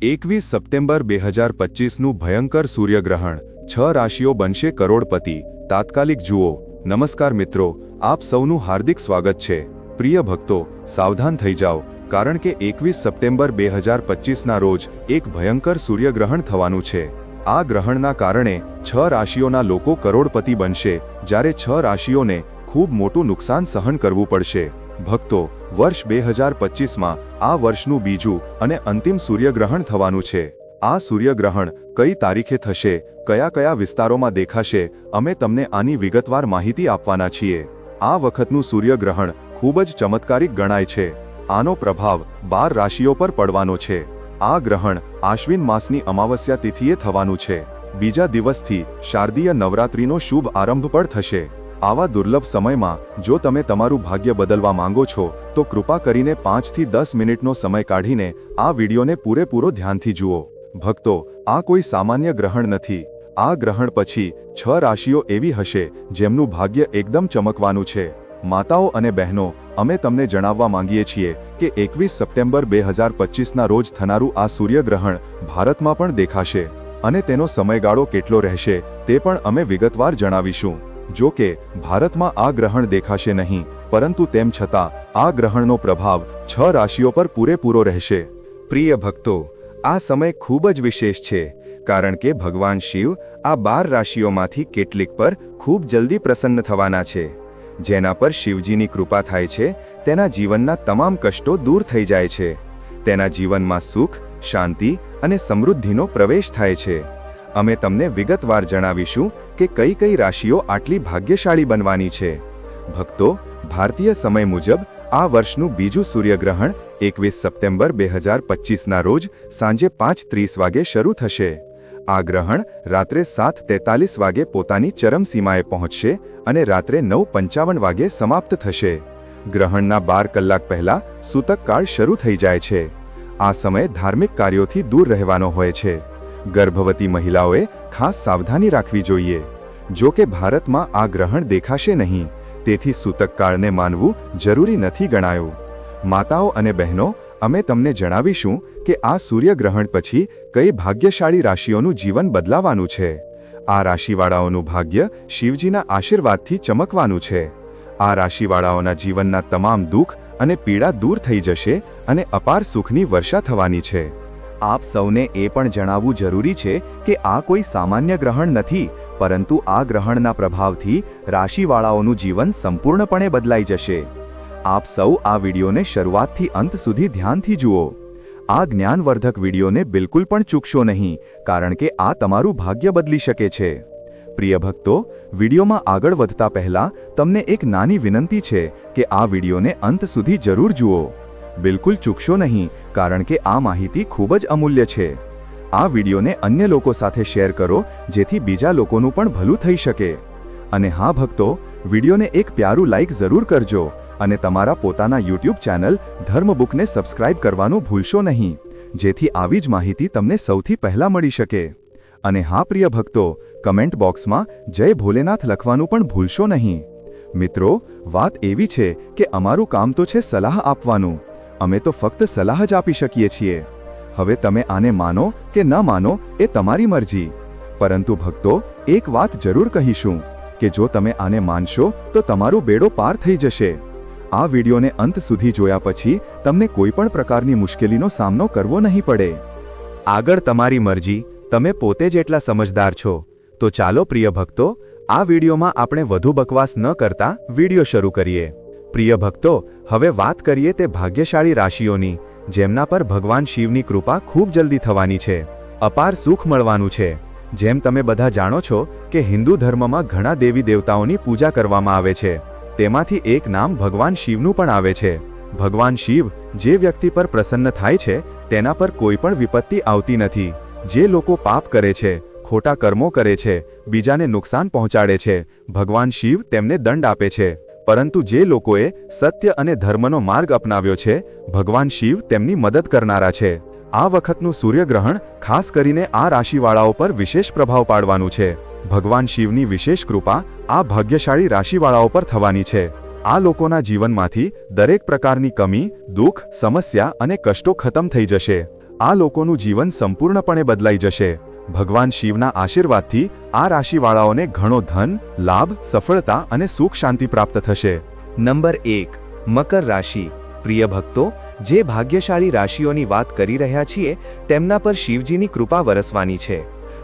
21 September 2025નું ભયંકર સૂર્યગ્રહણ 6 રાશિઓ બનશે કરોડપતિ તાત્કાલિક જુઓ। નમસ્કાર મિત્રો, આપ સૌનું હાર્દિક સ્વાગત છે। પ્રિય ભક્તો, સાવધાન થઈ જાઓ, કારણ કે 21 સપ્ટેમ્બર 2025ના રોજ એક ભયંકર સૂર્યગ્રહણ થવાનું છે। આ ગ્રહણના કારણે 6 રાશિઓના લોકો કરોડપતિ બનશે, જ્યારે 6 રાશિઓને ખૂબ મોટું નુકસાન સહન કરવું પડશે। ભક્તો, વર્ષ 2025માં આ વર્ષનું બીજું અને અંતિમ સૂર્યગ્રહણ થવાનું છે। આ સૂર્યગ્રહણ કઈ તારીખે થશે, કયા કયા વિસ્તારોમાં દેખાશે, અમે તમને આની વિગતવાર માહિતી આપવાના છીએ। આ વખતનું સૂર્યગ્રહણ ખૂબ જ ચમત્કારિક ગણાય છે। આનો પ્રભાવ 12 રાશિઓ પર પડવાનો છે। આ ગ્રહણ આશ્વિન માસની અમાવસ્યા તિથિએ થવાનું છે। બીજા દિવસથી શારદીય નવરાત્રિનો શુભ આરંભ પણ થશે। આવા દુર્લભ સમયમાં જો તમે તમારું ભાગ્ય બદલવા માંગો છો તો કૃપા કરીને 5 થી 10 મિનિટનો સમય કાઢીને આ વિડીયોને પૂરેપૂરો ધ્યાનથી જુઓ। ભક્તો, આ કોઈ સામાન્ય ગ્રહણ નથી। આ ગ્રહણ પછી 6 રાશિઓ એવી હશે જેમનું ભાગ્ય એકદમ ચમકવાનું છે। માતાઓ અને બહેનો, અમે તમને જણાવવા માંગીએ છીએ કે 21 સપ્ટેમ્બર 2025ના રોજ થનારું આ સૂર્યગ્રહણ ભારતમાં પણ દેખાશે અને તેનો સમયગાળો કેટલો રહેશે તે પણ અમે વિગતવાર જણાવીશું। જો કે ભારતમાં આ ગ્રહણ દેખાશે નહીં, પરંતુ તેમ છતાં આ ગ્રહણનો પ્રભાવ 6 રાશિઓ પર પૂરેપૂરો રહેશે। પ્રિય ભક્તો, આ સમય ખૂબ જ વિશેષ છે, કારણ કે ભગવાન શિવ આ 12 રાશિઓમાંથી કેટલીક પર ખૂબ જલ્દી પ્રસન્ન થવાના છે। જેના પર શિવજીની કૃપા થાય છે તેના જીવનના તમામ કષ્ટો દૂર થઈ જાય છે। તેના જીવનમાં સુખ, શાંતિ અને સમૃદ્ધિનો પ્રવેશ થાય છે। અમે તમને વિગતવાર જણાવીશું કે કઈ કઈ રાશિઓ આટલી ભાગ્યશાળી બનવાની છે। ભક્તો, ભારતીય સમય મુજબ આ વર્ષનું બીજું સૂર્યગ્રહણ 21 સપ્ટેમ્બર 2025ના રોજ સાંજે 5:30 વાગે શરૂ થશે। આ ગ્રહણ રાત્રે 7:43 વાગે પોતાની ચરમસીમાએ પહોંચશે અને રાત્રે 9:55 વાગે સમાપ્ત થશે। ગ્રહણના 12 કલાક પહેલા સૂતકકાળ શરૂ થઈ જાય છે। આ સમય ધાર્મિક કાર્યોથી દૂર રહેવાનો હોય છે। ગર્ભવતી મહિલાઓએ ખાસ સાવધાની રાખવી જોઈએ। જો કે ભારતમાં આ ગ્રહણ દેખાશે નહીં, તેથી સૂતકકાળને માનવું જરૂરી નથી ગણાયું। માતાઓ અને બહેનો, અમે તમને જણાવીશું કે આ સૂર્યગ્રહણ પછી કઈ ભાગ્યશાળી રાશિઓનું જીવન બદલાવાનું છે। આ રાશિવાળાઓનું ભાગ્ય શિવજીના આશીર્વાદથી ચમકવાનું છે। આ રાશિવાળાઓના જીવનના તમામ દુઃખ અને પીડા દૂર થઈ જશે અને અપાર સુખની વર્ષા થવાની છે। આપ સૌને એ પણ જણાવવું જરૂરી છે કે આ કોઈ સામાન્ય ગ્રહણ નથી, પરંતુ આ ગ્રહણના પ્રભાવથી રાશિવાળાઓનું જીવન સંપૂર્ણપણે બદલાઈ જશે। આપ સૌ આ વિડીયોને શરૂઆતથી અંત સુધી ધ્યાનથી જુઓ। આ જ્ઞાનવર્ધક વિડીયોને બિલકુલ પણ ચૂકશો નહીં, કારણ કે આ તમારું ભાગ્ય બદલી શકે છે। પ્રિય ભક્તો, વિડીયોમાં આગળ વધતા પહેલા તમને એક નાની વિનંતી છે કે આ વિડીયોને અંત સુધી જરૂર જુઓ। બિલકુલ ચૂકશો નહીં, કારણ કે આ માહિતી ખૂબ જ અમૂલ્ય છે। આ વિડીયોને અન્ય લોકો સાથે શેર કરો, જેથી બીજા લોકોનું પણ ભલું થઈ શકે। અને હા ભક્તો, વિડીયોને એક પ્યારું લાઈક જરૂર કરજો અને તમારા પોતાના YouTube ચેનલ ધર્મબુકને સબસ્ક્રાઇબ કરવાનું ભૂલશો નહીં, જેથી આવી જ માહિતી તમને સૌથી પહેલા મળી શકે। અને હા પ્રિય ભક્તો, કમેન્ટ બોક્સમાં જય ભોલેનાથ લખવાનું પણ ભૂલશો નહીં। મિત્રો, વાત એવી છે કે અમારું કામ તો છે સલાહ આપવાનું। અમે તો ફક્ત સલાહ જ આપી શકીએ છીએ। હવે તમે આને માનો કે ન માનો એ તમારી મરજી, પરંતુ ભક્તો, એક વાત જરૂર કહીશું કે જો તમે આને માનશો તો તમારો બેડો પાર થઈ જશે। આ વિડીયોને અંત સુધી જોયા પછી તમને કોઈ પણ પ્રકારની મુશ્કેલીનો સામનો કરવો નહીં પડે। આગળ તમારી મરજી, તમે પોતે જ એટલા સમજદાર છો। તો ચાલો પ્રિય ભક્તો, આ વિડીયોમાં આપણે વધુ બકવાસ ન કરતા વિડીયો શરૂ કરીએ। પ્રિય ભક્તો, હવે વાત કરીએ તે ભાગ્યશાળી રાશિઓની, જેમના પર ભગવાન શિવની કૃપા ખૂબ જલ્દી થવાની છે। અપાર સુખ મળવાનું છે। જેમ તમે બધા જાણો છો કે હિન્દુ ધર્મમાં ઘણા દેવી દેવતાઓની પૂજા કરવામાં આવે છે। તેમાંથી એક નામ ભગવાન શિવનું પણ આવે છે। ભગવાન શિવ જે વ્યક્તિ પર પ્રસન્ન થાય છે તેના પર કોઈ પણ વિપત્તિ આવતી નથી। જે લોકો પાપ કરે છે, ખોટા કર્મો કરે છે, બીજાને નુકસાન પહોંચાડે છે, ભગવાન શિવ તેમને દંડ આપે છે। પરંતુ જે લોકોએ સત્ય અને ધર્મનો માર્ગ અપનાવ્યો છે, ભગવાન શિવ તેમની મદદ કરનારા છે। આ વખતનું સૂર્યગ્રહણ ખાસ કરીને આ રાશિવાળાઓ પર વિશેષ પ્રભાવ પાડવાનું છે। ભગવાન શિવની વિશેષ કૃપા આ ભાગ્યશાળી રાશિવાળાઓ પર થવાની છે। આ લોકોના જીવનમાંથી દરેક પ્રકારની કમી, દુઃખ, સમસ્યા અને કષ્ટો ખતમ થઈ જશે। આ લોકોનું જીવન સંપૂર્ણપણે બદલાઈ જશે. ભગવાન શિવના આશીર્વાદથી આ રાશિવાળાઓને ઘણો ધન, લાભ, સફળતા અને સુખ શાંતિ પ્રાપ્ત થશે. નંબર 1. મકર રાશિ. પ્રિય ભક્તો, જે ભાગ્યશાળી રાશિઓની વાત કરી રહ્યા છીએ તેમના પર શિવજીની કૃપા વરસવાની છે.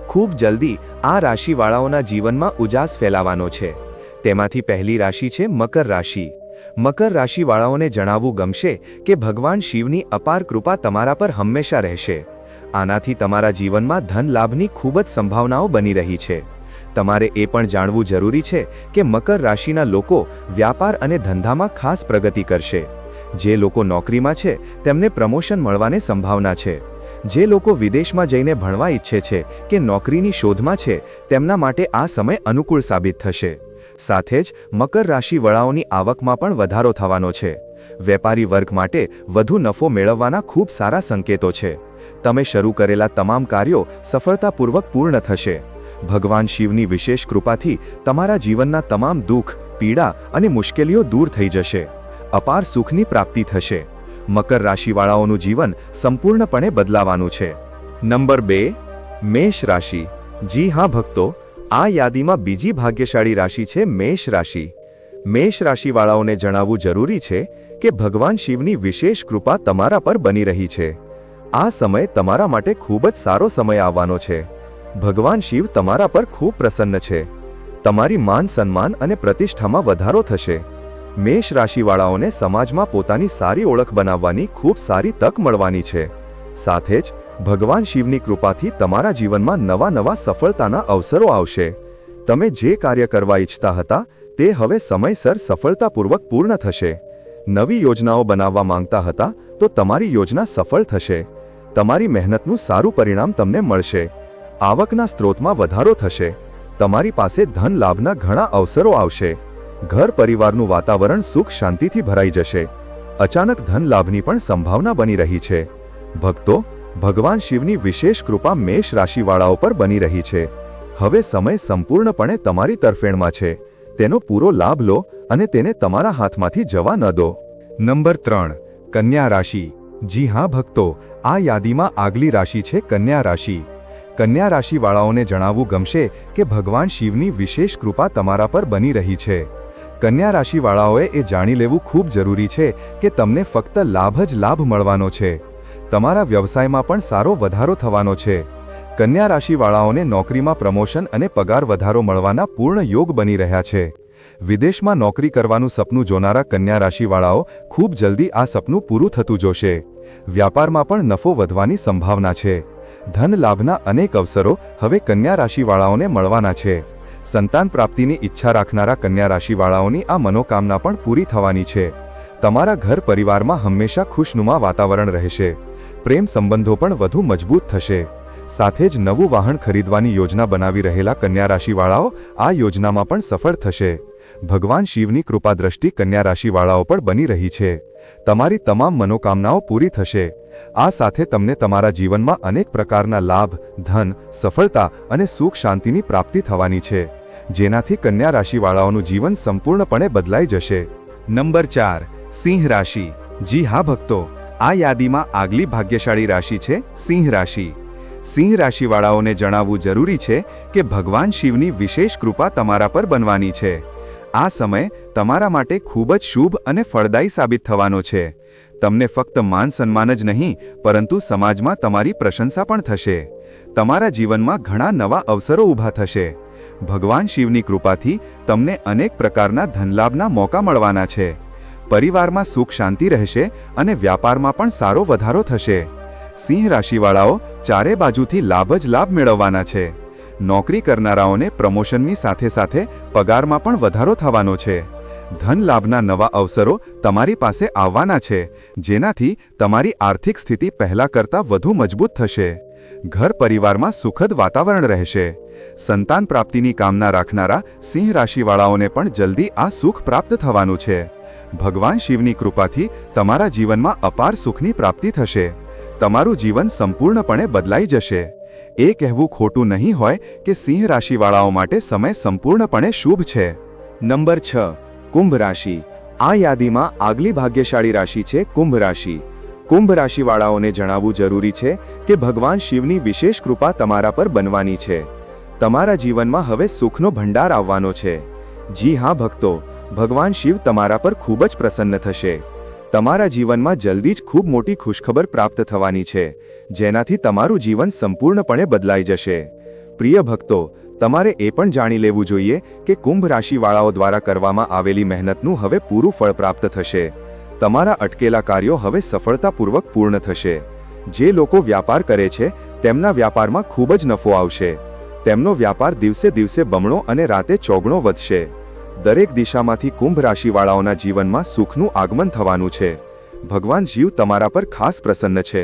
ખૂબ જલ્દી આ રાશિવાળાઓના જીવનમાં ઉજાસ ફેલાવાનો છે. તેમાંથી પહેલી રાશિ છે મકર રાશિ. મકર રાશિવાળાઓને જણાવવું ગમશે કે ભગવાન શિવની અપાર કૃપા તમારા પર હંમેશા રહેશે. આનાથી તમારા જીવનમાં ધન લાભની ખૂબ જ સંભાવનાઓ બની રહી છે. તમારે એ પણ જાણવું જરૂરી છે કે મકર રાશિના લોકો વ્યાપાર અને ધંધામાં ખાસ પ્રગતિ કરશે. જે લોકો નોકરીમાં છે તેમને પ્રમોશન મળવાની સંભાવના છે. જે લોકો વિદેશમાં જઈને ભણવા ઈચ્છે છે કે નોકરીની શોધમાં છે તેમના માટે આ સમય અનુકૂળ સાબિત થશે. સાથે જ મકર રાશિવાળાઓની આવકમાં પણ વધારો થવાનો છે. વેપારી વર્ગ માટે વધુ નફો મેળવવાના ખૂબ સારા સંકેતો છે. તમે શરૂ કરેલા તમામ કાર્યો સફળતાપૂર્વક પૂર્ણ થશે. ભગવાન શિવની વિશેષ કૃપાથી તમારા જીવનના તમામ દુઃખ, પીડા અને મુશ્કેલીઓ દૂર થઈ જશે. અપાર સુખની પ્રાપ્તિ થશે. મકર રાશિવાળાઓનું જીવન સંપૂર્ણપણે બદલાવાનું છે. નંબર 2. મેષ રાશિ. જી હા ભક્તો, આ યાદીમાં બીજી ભાગ્યશાળી રાશિ છે મેષ રાશિ. મેષ રાશિવાળાઓને જણાવવું જરૂરી છે કે ભગવાન શિવની વિશેષ કૃપા તમારા પર બની રહી છે. આ સમય તમારા માટે ખૂબ જ સારો સમય આવવાનો છે. ભગવાન શિવ તમારા પર ખૂબ પ્રસન્ન છે. તમારી માન સન્માન અને પ્રતિષ્ઠામાં વધારો થશે. મેષ રાશિવાળાઓને સમાજમાં પોતાની સારી ઓળખ બનાવવાની ખૂબ સારી તક મળવાની છે. સાથે જ ભગવાન શિવની કૃપાથી તમારા જીવનમાં નવા સફળતાના અવસરો આવશે. તમે જે કાર્ય કરવા ઈચ્છતા હતા તે હવે સમયસર સફળતાપૂર્વક પૂર્ણ થશે. નવી યોજનાઓ બનાવવા માંગતા હતા તો તમારી યોજના સફળ થશે. તમારી મહેનતનું સારું પરિણામ તમને મળશે. આવકના સ્ત્રોતમાં વધારો થશે. તમારી પાસે ધન લાભના ઘણા અવસરો આવશે. ઘર પરિવારનું વાતાવરણ સુખ શાંતિથી ભરાઈ જશે. અચાનક ધન લાભની પણ સંભાવના બની રહી છે. ભક્તો, ભગવાન શિવની વિશેષ કૃપા મેષ રાશિવાળાઓ પર બની રહી છે. હવે સમય સંપૂર્ણપણે તમારી તરફેણમાં છે. તેનો પૂરો લાભ લો અને તેને તમારા હાથમાંથી જવા ન દો. નંબર 3. કન્યા રાશિ. જી હા ભક્તો, આ યાદીમાં આગલી રાશિ છે કન્યા રાશિ. કન્યા રાશિવાળાઓને જણાવવું ગમશે કે ભગવાન શિવની વિશેષ કૃપા તમારા પર બની રહી છે. કન્યા રાશિવાળાઓએ એ જાણી લેવું ખૂબ જરૂરી છે કે તમને ફક્ત લાભ જ લાભ મળવાનો છે. તમારા વ્યવસાયમાં પણ સારો વધારો થવાનો છે. કન્યા રાશિવાળાઓને નોકરીમાં પ્રમોશન અને પગાર વધારો મળવાના પૂર્ણ યોગ બની રહ્યા છે. વિદેશમાં નોકરી કરવાનું સપનું જોનારા કન્યા રાશિવાળાઓ ખૂબ જલ્દી આ સપનું પૂરું થતું જોશે. વ્યાપારમાં પણ નફો વધવાની સંભાવના છે. ધન લાભના અનેક અવસરો હવે કન્યા રાશિવાળાઓને મળવાના છે. સંતાન પ્રાપ્તિની ઈચ્છા રાખનારા કન્યા રાશિવાળાઓની આ મનોકામના પણ પૂરી થવાની છે. તમારા ઘર પરિવારમાં હંમેશા ખુશનુમા વાતાવરણ રહેશે. પ્રેમ સંબંધો પણ વધુ મજબૂત થશે. સાથે જ નવું વાહન ખરીદવાની યોજના બનાવી રહેલા કન્યા રાશિવાળાઓ આ યોજનામાં પણ સફળ થશે. ભગવાન શિવની કૃપા દ્રષ્ટિ કન્યા રાશિવાળાઓ પર બની રહી છે. તમારી તમામ મનોકામનાઓ પૂરી થશે. આ સાથે તમને તમારા જીવનમાં અનેક પ્રકારના લાભ, ધન, સફળતા અને સુખ શાંતિની પ્રાપ્તિ થવાની છે, જેનાથી કન્યા રાશિવાળાઓનું જીવન સંપૂર્ણપણે બદલાઈ જશે. નંબર 4. સિંહ રાશિ. જી હા ભક્તો, આ યાદીમાં આગલી ભાગ્યશાળી રાશિ છે સિંહ રાશિ. સિંહ રાશિવાળાઓને જણાવવું જરૂરી છે કે ભગવાન શિવની વિશેષ કૃપા તમારા પર બનવાની છે. આ સમય તમારા માટે ખૂબ જ શુભ અને ફળદાયી સાબિત થવાનો છે. તમને ફક્ત માન સન્માન જ નહીં પરંતુ સમાજમાં તમારી પ્રશંસા પણ થશે. તમારા જીવનમાં ઘણા નવા અવસરો ઊભા થશે. ભગવાન શિવની કૃપાથી તમને અનેક પ્રકારના ધનલાભના મોકા મળવાના છે. પરિવારમાં સુખ શાંતિ રહેશે અને વ્યાપારમાં પણ સારો વધારો થશે. સિંહ રાશિવાળાઓ ચારે બાજુથી લાભ જ લાભ મેળવવાના છે. નોકરી કરનારાઓને પ્રમોશનની સાથે સાથે પગારમાં પણ વધારો થવાનો છે. ધન લાભના નવા અવસરો તમારી પાસે આવવાના છે, જેનાથી તમારી આર્થિક સ્થિતિ પહેલા કરતાં વધુ મજબૂત થશે. ઘર પરિવારમાં સુખદ વાતાવરણ રહેશે. સંતાન પ્રાપ્તિની કામના રાખનારા સિંહ રાશિવાળાઓને પણ જલ્દી આ સુખ પ્રાપ્ત થવાનું છે. ભગવાન શિવની કૃપાથી તમારા જીવનમાં અપાર સુખની પ્રાપ્તિ થશે. તમારું જીવન સંપૂર્ણપણે બદલાઈ જશે. એ કહેવું ખોટું નહીં હોય કે સિંહ રાશિવાળાઓ માટે સમય સંપૂર્ણપણે શુભ છે. નંબર 6. કુંભ રાશિ. આ યાદીમાં આગલી ભાગ્યશાળી રાશિ છે કુંભ રાશિ. કુંભ રાશિવાળાઓને જણાવવું જરૂરી છે કે ભગવાન શિવની વિશેષ કૃપા તમારા પર બનવાની છે. તમારા જીવનમાં હવે સુખનો ભંડાર આવવાનો છે. જી હા ભક્તો, ભગવાન શિવ તમારા પર ખૂબ જ પ્રસન્ન થશે. તમારા જીવનમાં જલ્દી જ ખૂબ મોટી ખુશખબર પ્રાપ્ત થવાની છે, જેનાથી તમારું જીવન સંપૂર્ણપણે બદલાઈ જશે. પ્રિય ભક્તો, તમારે એ પણ જાણી લેવું જોઈએ કે કુંભ રાશિવાળાઓ દ્વારા કરવામાં આવેલી મહેનતનું હવે પૂરું ફળ પ્રાપ્ત થશે. તમારા અટકેલા કાર્યો હવે સફળતાપૂર્વક પૂર્ણ થશે. જે લોકો વ્યાપાર કરે છે તેમના વ્યાપારમાં ખૂબ જ નફો આવશે. તેમનો વ્યાપાર દિવસે દિવસે બમણો અને રાતે ચોગણો વધશે. દરેક દિશામાંથી કુંભ રાશિવાળાઓના જીવનમાં સુખનું આગમન થવાનું છે. ભગવાન શિવ તમારા પર ખાસ પ્રસન્ન છે.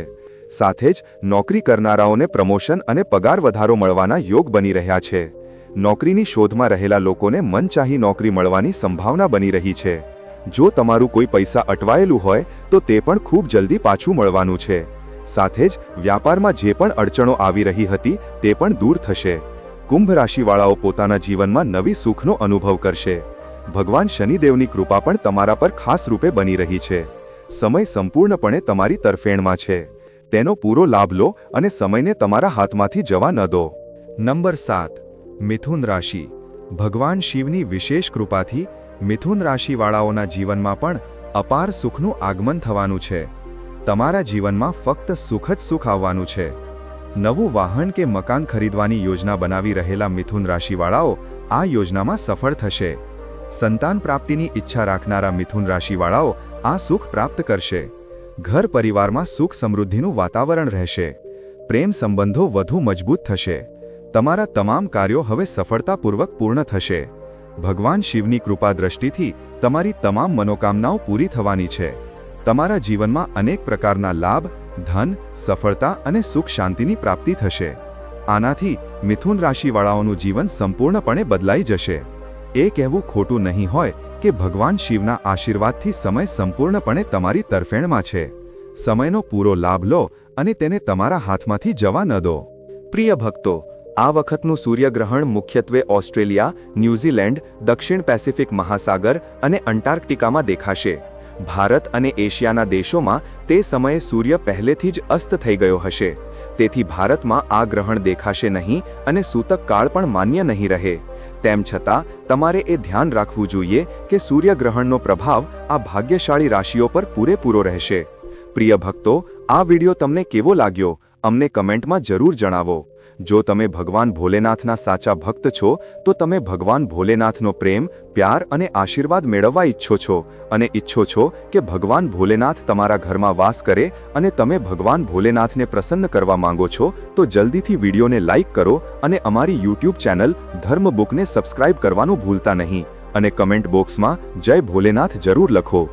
સાથે જ નોકરી કરનારાઓને પ્રમોશન અને પગાર વધારો મળવાના યોગ બની રહ્યા છે. નોકરીની શોધમાં રહેલા લોકોને મનચાહી નોકરી મળવાની સંભાવના બની રહી છે. જો તમારું કોઈ પૈસા અટવાયેલું હોય તો તે પણ ખૂબ જલ્દી પાછું મળવાનું છે. સાથે જ વ્યાપારમાં જે પણ અડચણો આવી રહી હતી તે પણ દૂર થશે. કુંભ રાશિવાળાઓ પોતાના જીવનમાં નવી સુખનો અનુભવ કરશે. ભગવાન શનિદેવની કૃપા પણ તમારા પર ખાસ રૂપે બની રહી છે. સમય સંપૂર્ણપણે તમારી તરફેણમાં છે. તેનો પૂરો લાભ લો અને સમયને તમારા હાથમાંથી જવા ન દો. નંબર 7. મિથુન રાશિ. ભગવાન શિવની વિશેષ કૃપાથી મિથુન રાશિવાળાઓના જીવનમાં પણ અપાર સુખનું આગમન થવાનું છે. તમારા જીવનમાં ફક્ત સુખ જ સુખ આવવાનું છે. નવું વાહન કે મકાન ખરીદવાની યોજના બનાવી રહેલા મિથુન રાશિવાળાઓ આ યોજનામાં સફળ થશે. સંતાન પ્રાપ્તિની ઈચ્છા રાખનારા મિથુન રાશિવાળાઓ આ સુખ પ્રાપ્ત કરશે. ઘર પરિવારમાં સુખ સમૃદ્ધિનું વાતાવરણ રહેશે. પ્રેમ સંબંધો વધુ મજબૂત થશે. તમારા તમામ કાર્યો હવે સફળતાપૂર્વક પૂર્ણ થશે. ભગવાન શિવની કૃપા દ્રષ્ટિથી તમારી તમામ મનોકામનાઓ પૂરી થવાની છે. તમારા જીવનમાં અનેક પ્રકારના લાભ, ધન, સફળતા અને સુખ શાંતિની પ્રાપ્તિ થશે. આનાથી મિથુન રાશિવાળાઓનું જીવન સંપૂર્ણપણે બદલાઈ જશે. એ કહેવું ખોટું નહીં હોય કે ભગવાન શિવના આશીર્વાદથી સમય સંપૂર્ણપણે તમારી તરફેણમાં છે. સમયનો પૂરો લાભ લો અને તેને તમારા હાથમાંથી જવા ન દો. પ્રિય ભક્તો, આ વખતનું સૂર્યગ્રહણ મુખ્યત્વે ઓસ્ટ્રેલિયા, ન્યૂઝીલેન્ડ, દક્ષિણ પેસિફિક મહાસાગર અને અંટાર્કટિકામાં દેખાશે. ભારત અને એશિયાના દેશોમાં તે સમયે સૂર્ય પહેલેથી જ અસ્ત થઈ ગયો હશે. તેથી ભારતમાં આ ગ્રહણ દેખાશે નહીં અને સૂતક કાળ પણ માન્ય નહીં રહે. તેમ છતાં તમારે એ ધ્યાન રાખવું જોઈએ કે સૂર્યગ્રહણનો પ્રભાવ આ ભાગ્યશાળી રાશિઓ પર પૂરેપૂરો રહેશે. પ્રિય ભક્તો, આ વિડિયો તમને કેવો લાગ્યો અમને કમેન્ટમાં જરૂર જણાવો. જો તમે ભગવાન ભોલેનાથના સાચા ભક્ત છો તો તમે ભગવાન ભોલેનાથનો પ્રેમ, પ્યાર અને આશીર્વાદ મેળવવા ઈચ્છો છો અને ઈચ્છો છો કે ભગવાન ભોલેનાથ તમારા ઘરમાં વાસ કરે અને તમે ભગવાન ભોલેનાથને પ્રસન્ન કરવા માંગો છો તો જલ્દીથી વિડીયોને લાઈક કરો અને અમારી YouTube ચેનલ ધર્મ બુકને સબસ્ક્રાઇબ કરવાનું ભૂલતા નહીં અને કમેન્ટ બોક્સમાં જય ભોલેનાથ જરૂર લખો.